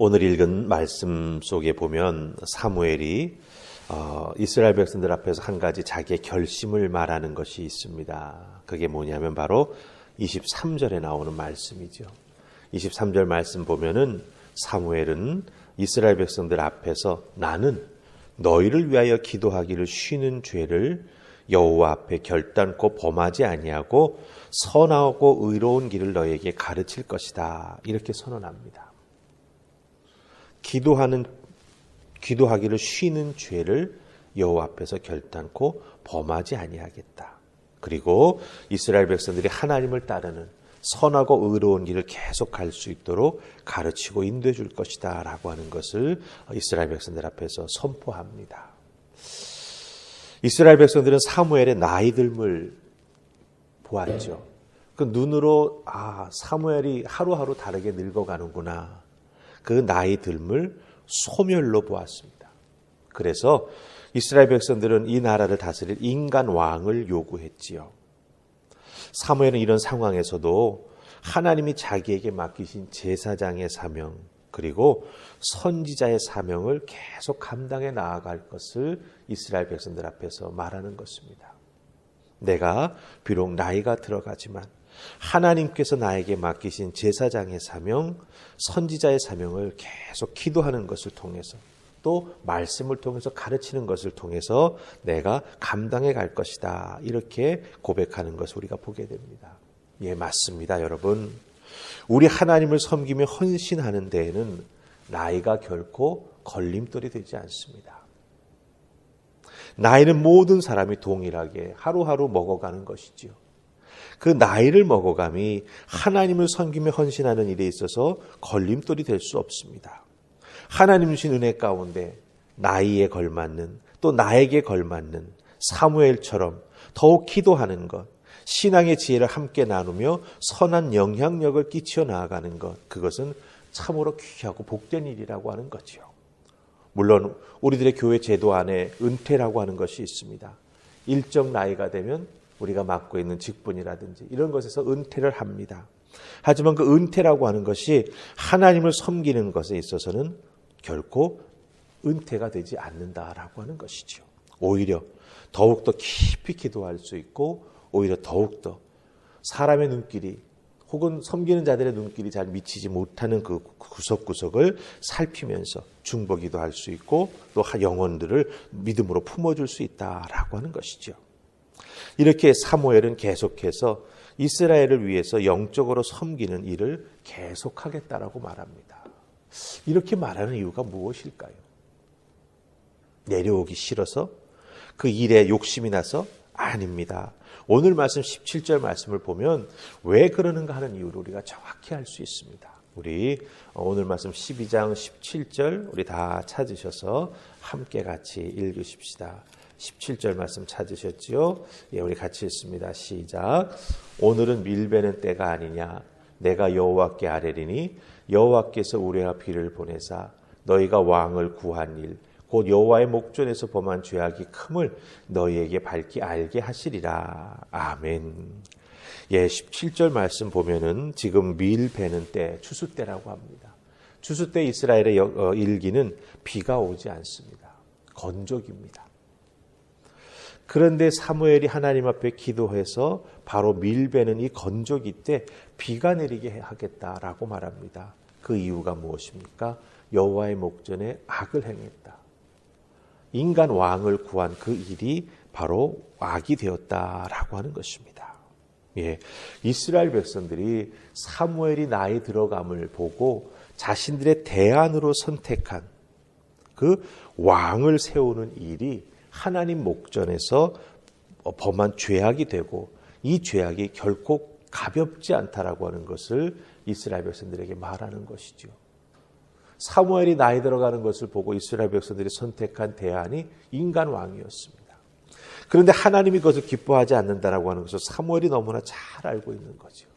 오늘 읽은 말씀 속에 보면 사무엘이 이스라엘 백성들 앞에서 한 가지 자기의 결심을 말하는 것이 있습니다. 그게 뭐냐면 바로 23절에 나오는 말씀이죠. 23절 말씀 보면은 사무엘은 이스라엘 백성들 앞에서 나는 너희를 위하여 기도하기를 쉬는 죄를 여호와 앞에 결단코 범하지 아니하고 선하고 의로운 길을 너희에게 가르칠 것이다. 이렇게 선언합니다. 기도하기를 쉬는 죄를 여호와 앞에서 결단코 범하지 아니하겠다. 그리고 이스라엘 백성들이 하나님을 따르는 선하고 의로운 길을 계속 갈 수 있도록 가르치고 인도해 줄 것이다 라고 하는 것을 이스라엘 백성들 앞에서 선포합니다. 이스라엘 백성들은 사무엘의 나이 듦을 보았죠. 그 눈으로 사무엘이 하루하루 다르게 늙어가는구나. 그 나이 듦을 소멸로 보았습니다. 그래서 이스라엘 백성들은 이 나라를 다스릴 인간 왕을 요구했지요. 사무엘은 이런 상황에서도 하나님이 자기에게 맡기신 제사장의 사명 그리고 선지자의 사명을 계속 감당해 나아갈 것을 이스라엘 백성들 앞에서 말하는 것입니다. 내가 비록 나이가 들어가지만 하나님께서 나에게 맡기신 제사장의 사명, 선지자의 사명을 계속 기도하는 것을 통해서 또 말씀을 통해서 가르치는 것을 통해서 내가 감당해 갈 것이다. 이렇게 고백하는 것을 우리가 보게 됩니다. 예, 맞습니다, 여러분. 우리 하나님을 섬기며 헌신하는 데에는 나이가 결코 걸림돌이 되지 않습니다. 나이는 모든 사람이 동일하게 하루하루 먹어가는 것이지요. 그 나이를 먹어감이 하나님을 섬기며 헌신하는 일에 있어서 걸림돌이 될 수 없습니다. 하나님 주신 은혜 가운데 나이에 걸맞는 또 나에게 걸맞는 사무엘처럼 더욱 기도하는 것, 신앙의 지혜를 함께 나누며 선한 영향력을 끼쳐 나아가는 것, 그것은 참으로 귀하고 복된 일이라고 하는 거죠. 물론 우리들의 교회 제도 안에 은퇴라고 하는 것이 있습니다. 일정 나이가 되면 우리가 맡고 있는 직분이라든지 이런 것에서 은퇴를 합니다. 하지만 그 은퇴라고 하는 것이 하나님을 섬기는 것에 있어서는 결코 은퇴가 되지 않는다라고 하는 것이죠. 오히려 더욱더 깊이 기도할 수 있고 오히려 더욱더 사람의 눈길이 혹은 섬기는 자들의 눈길이 잘 미치지 못하는 그 구석구석을 살피면서 중보기도 할 수 있고 또 영혼들을 믿음으로 품어줄 수 있다라고 하는 것이죠. 이렇게 사무엘은 계속해서 이스라엘을 위해서 영적으로 섬기는 일을 계속하겠다라고 말합니다. 이렇게 말하는 이유가 무엇일까요? 내려오기 싫어서? 그 일에 욕심이 나서? 아닙니다. 오늘 말씀 17절 말씀을 보면 왜 그러는가 하는 이유를 우리가 정확히 알 수 있습니다. 우리 오늘 말씀 12장 17절 우리 다 찾으셔서 함께 같이 읽으십시다. 17절 말씀 찾으셨지요? 예, 우리 같이 읽습니다. 시작. 오늘은 밀베는 때가 아니냐. 내가 여호와께 아뢰리니 여호와께서 우리와 비를 보내사 너희가 왕을 구한 일 곧 여호와의 목전에서 범한 죄악이 큼을 너희에게 밝히 알게 하시리라. 아멘. 예, 17절 말씀 보면은 지금 밀베는 때, 추수 때라고 합니다. 추수 때 이스라엘의 일기는 비가 오지 않습니다. 건조기입니다. 그런데 사무엘이 하나님 앞에 기도해서 바로 밀베는 이 건조기 때 비가 내리게 하겠다라고 말합니다. 그 이유가 무엇입니까? 여호와의 목전에 악을 행했다. 인간 왕을 구한 그 일이 바로 악이 되었다라고 하는 것입니다. 예, 이스라엘 백성들이 사무엘이 나이 들어감을 보고 자신들의 대안으로 선택한 그 왕을 세우는 일이 하나님 목전에서 범한 죄악이 되고 이 죄악이 결코 가볍지 않다라고 하는 것을 이스라엘 백성들에게 말하는 것이죠. 사무엘이 나이 들어가는 것을 보고 이스라엘 백성들이 선택한 대안이 인간 왕이었습니다. 그런데 하나님이 그것을 기뻐하지 않는다라고 하는 것을 사무엘이 너무나 잘 알고 있는 거죠.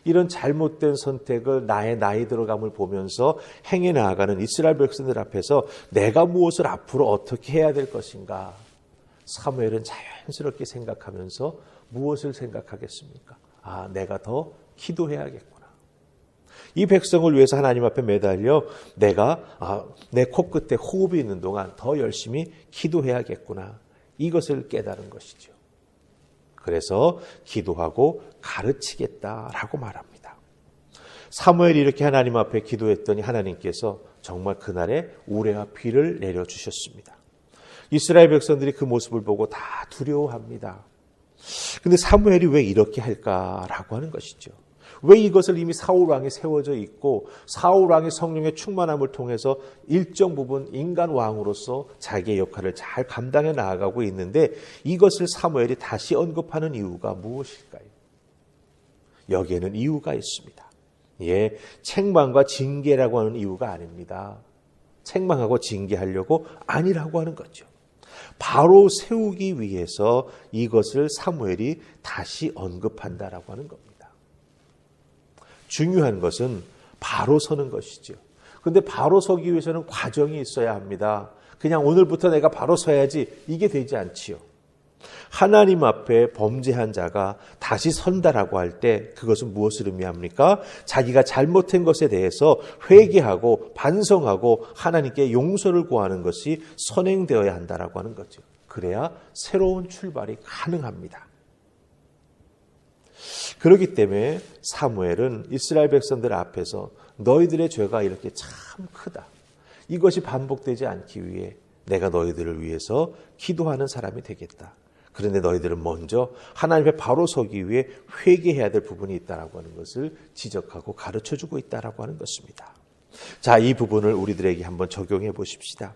이런 잘못된 선택을 나의 나이 들어감을 보면서 행해 나아가는 이스라엘 백성들 앞에서 내가 무엇을 앞으로 어떻게 해야 될 것인가? 사무엘은 자연스럽게 생각하면서 무엇을 생각하겠습니까? 내가 더 기도해야겠구나. 이 백성을 위해서 하나님 앞에 매달려 내가 내 코끝에 호흡이 있는 동안 더 열심히 기도해야겠구나. 이것을 깨달은 것이죠. 그래서 기도하고 가르치겠다라고 말합니다. 사무엘이 이렇게 하나님 앞에 기도했더니 하나님께서 정말 그날에 우레와 비를 내려주셨습니다. 이스라엘 백성들이 그 모습을 보고 다 두려워합니다. 근데 사무엘이 왜 이렇게 할까라고 하는 것이죠. 왜 이것을 이미 사울 왕이 세워져 있고 사울 왕이 성령의 충만함을 통해서 일정 부분 인간 왕으로서 자기의 역할을 잘 감당해 나아가고 있는데 이것을 사무엘이 다시 언급하는 이유가 무엇일까요? 여기에는 이유가 있습니다. 예, 책망과 징계라고 하는 이유가 아닙니다. 책망하고 징계하려고 아니라고 하는 거죠. 바로 세우기 위해서 이것을 사무엘이 다시 언급한다라고 하는 겁니다. 중요한 것은 바로 서는 것이죠. 그런데 바로 서기 위해서는 과정이 있어야 합니다. 그냥 오늘부터 내가 바로 서야지 이게 되지 않지요. 하나님 앞에 범죄한 자가 다시 선다라고 할 때 그것은 무엇을 의미합니까? 자기가 잘못한 것에 대해서 회개하고 반성하고 하나님께 용서를 구하는 것이 선행되어야 한다라고 하는 거죠. 그래야 새로운 출발이 가능합니다. 그렇기 때문에 사무엘은 이스라엘 백성들 앞에서 너희들의 죄가 이렇게 참 크다. 이것이 반복되지 않기 위해 내가 너희들을 위해서 기도하는 사람이 되겠다. 그런데 너희들은 먼저 하나님 앞에 바로 서기 위해 회개해야 될 부분이 있다라고 하는 것을 지적하고 가르쳐주고 있다라고 하는 것입니다. 자, 이 부분을 우리들에게 한번 적용해 보십시다.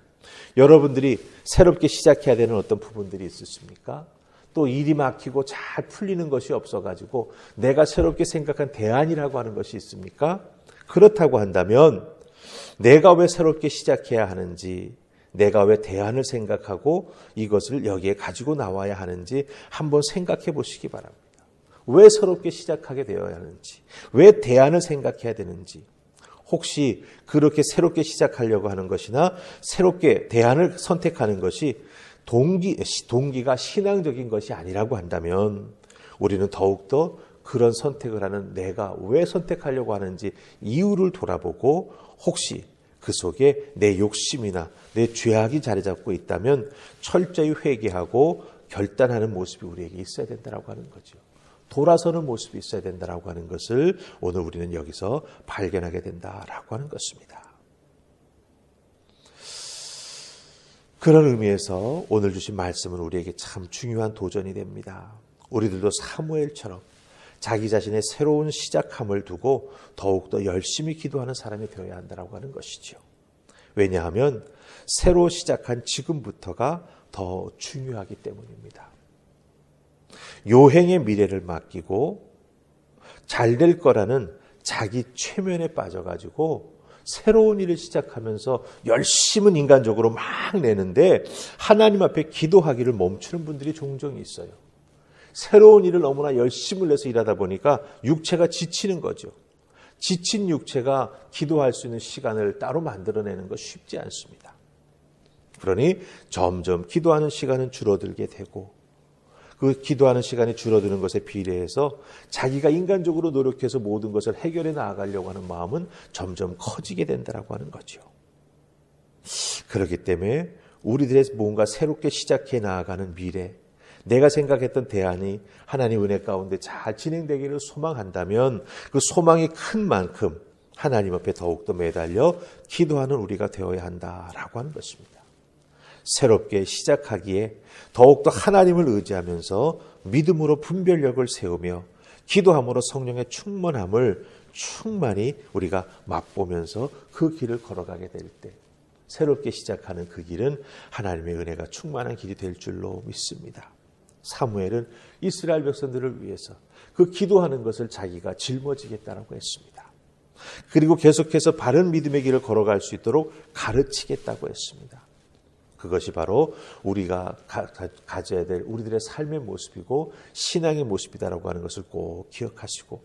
여러분들이 새롭게 시작해야 되는 어떤 부분들이 있으십니까? 또 일이 막히고 잘 풀리는 것이 없어가지고 내가 새롭게 생각한 대안이라고 하는 것이 있습니까? 그렇다고 한다면 내가 왜 새롭게 시작해야 하는지, 내가 왜 대안을 생각하고 이것을 여기에 가지고 나와야 하는지 한번 생각해 보시기 바랍니다. 왜 새롭게 시작하게 되어야 하는지, 왜 대안을 생각해야 되는지, 혹시 그렇게 새롭게 시작하려고 하는 것이나 새롭게 대안을 선택하는 것이 동기가 신앙적인 것이 아니라고 한다면 우리는 더욱더 그런 선택을 하는 내가 왜 선택하려고 하는지 이유를 돌아보고 혹시 그 속에 내 욕심이나 내 죄악이 자리 잡고 있다면 철저히 회개하고 결단하는 모습이 우리에게 있어야 된다고 하는 거죠. 돌아서는 모습이 있어야 된다고 하는 것을 오늘 우리는 여기서 발견하게 된다라고 하는 것입니다. 그런 의미에서 오늘 주신 말씀은 우리에게 참 중요한 도전이 됩니다. 우리들도 사무엘처럼 자기 자신의 새로운 시작함을 두고 더욱더 열심히 기도하는 사람이 되어야 한다고 하는 것이죠. 왜냐하면 새로 시작한 지금부터가 더 중요하기 때문입니다. 요행의 미래를 맡기고 잘 될 거라는 자기 최면에 빠져가지고 새로운 일을 시작하면서 열심은 인간적으로 막 내는데 하나님 앞에 기도하기를 멈추는 분들이 종종 있어요. 새로운 일을 너무나 열심을 내서 일하다 보니까 육체가 지치는 거죠. 지친 육체가 기도할 수 있는 시간을 따로 만들어내는 것 쉽지 않습니다. 그러니 점점 기도하는 시간은 줄어들게 되고 그 기도하는 시간이 줄어드는 것에 비례해서 자기가 인간적으로 노력해서 모든 것을 해결해 나아가려고 하는 마음은 점점 커지게 된다고 하는 거죠. 그렇기 때문에 우리들의 뭔가 새롭게 시작해 나아가는 미래, 내가 생각했던 대안이 하나님 은혜 가운데 잘 진행되기를 소망한다면 그 소망이 큰 만큼 하나님 앞에 더욱더 매달려 기도하는 우리가 되어야 한다라고 하는 것입니다. 새롭게 시작하기에 더욱더 하나님을 의지하면서 믿음으로 분별력을 세우며 기도함으로 성령의 충만함을 충만히 우리가 맛보면서 그 길을 걸어가게 될 때 새롭게 시작하는 그 길은 하나님의 은혜가 충만한 길이 될 줄로 믿습니다. 사무엘은 이스라엘 백성들을 위해서 그 기도하는 것을 자기가 짊어지겠다라고 했습니다. 그리고 계속해서 바른 믿음의 길을 걸어갈 수 있도록 가르치겠다고 했습니다. 그것이 바로 우리가 가져야 될 우리들의 삶의 모습이고 신앙의 모습이다라고 하는 것을 꼭 기억하시고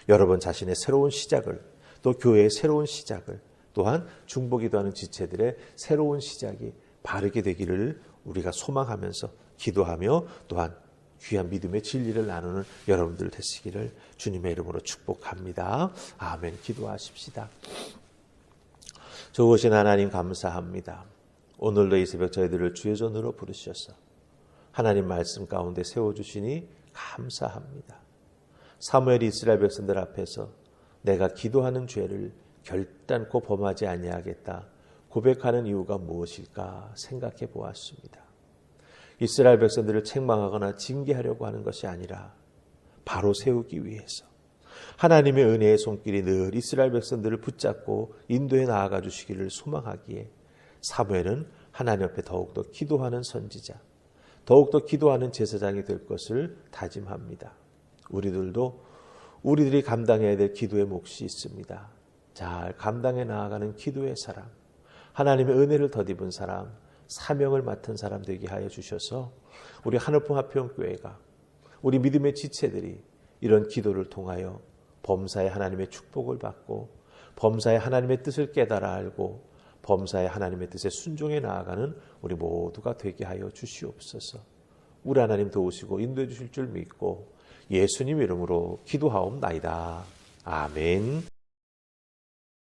여러분 자신의 새로운 시작을 또 교회의 새로운 시작을 또한 중보기도하는 지체들의 새로운 시작이 바르게 되기를 우리가 소망하면서 기도하며 또한 귀한 믿음의 진리를 나누는 여러분들 되시기를 주님의 이름으로 축복합니다. 아멘. 기도하십시다. 좋으신 하나님 감사합니다. 오늘도 이 새벽 저희들을 주의 전으로 부르셔서 하나님 말씀 가운데 세워주시니 감사합니다. 사무엘이 이스라엘 백성들 앞에서 내가 기도하는 죄를 결단코 범하지 아니하겠다 고백하는 이유가 무엇일까 생각해 보았습니다. 이스라엘 백성들을 책망하거나 징계하려고 하는 것이 아니라 바로 세우기 위해서 하나님의 은혜의 손길이 늘 이스라엘 백성들을 붙잡고 인도해 나아가 주시기를 소망하기에 사무엘은 하나님 앞에 더욱더 기도하는 선지자, 더욱더 기도하는 제사장이 될 것을 다짐합니다. 우리들도 우리들이 감당해야 될 기도의 몫이 있습니다. 잘 감당해 나아가는 기도의 사람, 하나님의 은혜를 덧입은 사람, 사명을 맡은 사람 되게 하여 주셔서 우리 하늘품 화평교회가 우리 믿음의 지체들이 이런 기도를 통하여 범사에 하나님의 축복을 받고 범사에 하나님의 뜻을 깨달아 알고 범사에 하나님의 뜻에 순종해 나아가는 우리 모두가 되게 하여 주시옵소서. 우리 하나님 도우시고 인도해 주실 줄 믿고 예수님 이름으로 기도하옵나이다. 아멘.